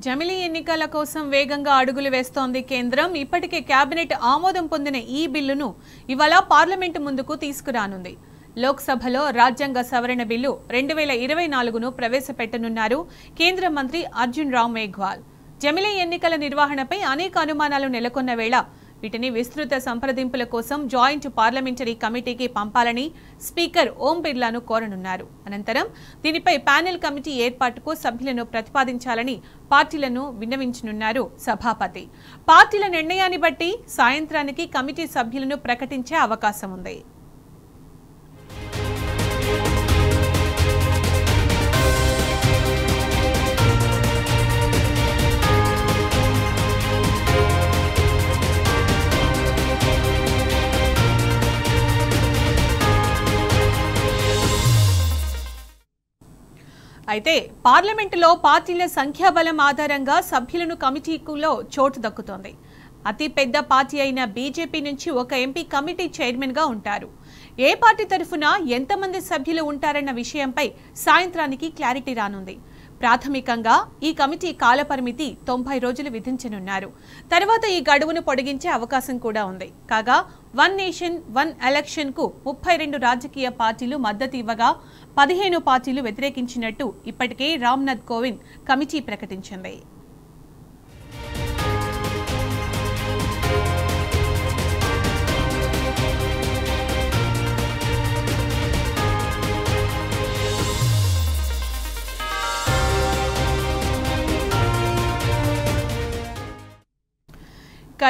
జమిలీ ఎన్నికల కోసం వేగంగా అడుగులు వేస్తోంది కేంద్రం. ఇప్పటికే కేబినెట్ ఆమోదం పొందిన ఈ బిల్లును ఇవాళ పార్లమెంటు ముందుకు తీసుకురానుంది. లోక్సభలో రాజ్యాంగ సవరణ బిల్లు 2024ను ప్రవేశపెట్టనున్నారు కేంద్ర మంత్రి అర్జున్ రామ్ మేఘ్వాల్. జమిలీ ఎన్నికల నిర్వహణపై అనేక అనుమానాలు నెలకొన్న వేళ వీటిని విస్తృత సంప్రదింపుల కోసం జాయింట్ పార్లమెంటరీ కమిటీకి పంపాలని స్పీకర్ ఓం బిర్లాను కోరనున్నారు. అనంతరం దీనిపై ప్యానెల్ కమిటీ ఏర్పాటుకు సభ్యులను ప్రతిపాదించాలని పార్టీలను విన్నవించనున్నారు సభాపతి. పార్టీల నిర్ణయాన్ని బట్టి సాయంత్రానికి కమిటీ సభ్యులను ప్రకటించే అవకాశం ఉంది. అయితే పార్లమెంటులో పార్టీల సంఖ్యాబలం ఆధారంగా సభ్యులను కమిటీలో చోటు దక్కుతోంది. అతి పెద్ద పార్టీ అయిన బీజేపీ నుంచి ఒక ఎంపీ కమిటీ చైర్మన్గా ఉంటారు. ఏ పార్టీ తరఫున ఎంతమంది సభ్యులు ఉంటారన్న విషయంపై సాయంత్రానికి క్లారిటీ రానుంది. ప్రాథమికంగా ఈ కమిటీ కాలపరిమితి 90 రోజులు విధించనున్నారు. తర్వాత ఈ గడువును పొడిగించే అవకాశం కూడా ఉంది. కాగా వన్ నేషన్ వన్ ఎలక్షన్ కు 32 రాజకీయ పార్టీలు మద్దతు ఇవ్వగా 15 పార్టీలు వ్యతిరేకించినట్టు ఇప్పటికే రామ్నాథ్ కోవింద్ కమిటీ ప్రకటించింది.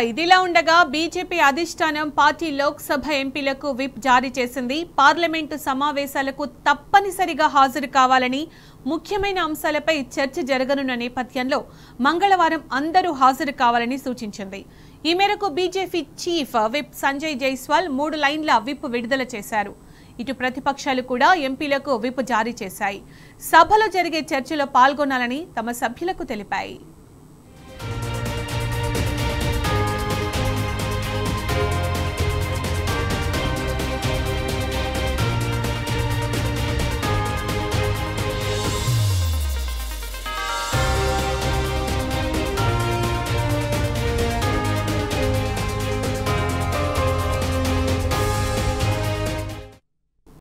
ఇదిలా ఉండగా బీజేపీ అధిష్టానం పార్టీ లోక్సభ ఎంపీలకు విప్ జారీ చేసింది. పార్లమెంటు సమావేశాలకు తప్పనిసరిగా హాజరు కావాలని, ముఖ్యమైన అంశాలపై చర్చ జరగనున్న నేపథ్యంలో మంగళవారం అందరూ హాజరు కావాలని సూచించింది. ఈ మేరకు BJP chief whip Sanjay Jaiswal 3 లైన్ల విప్ విడుదల చేశారు. ఇటు ప్రతిపక్షాలు కూడా ఎంపీలకు విప్ జారీ చేశాయి. సభలో జరిగే చర్చలో పాల్గొనాలని తమ సభ్యులకు తెలిపాయి.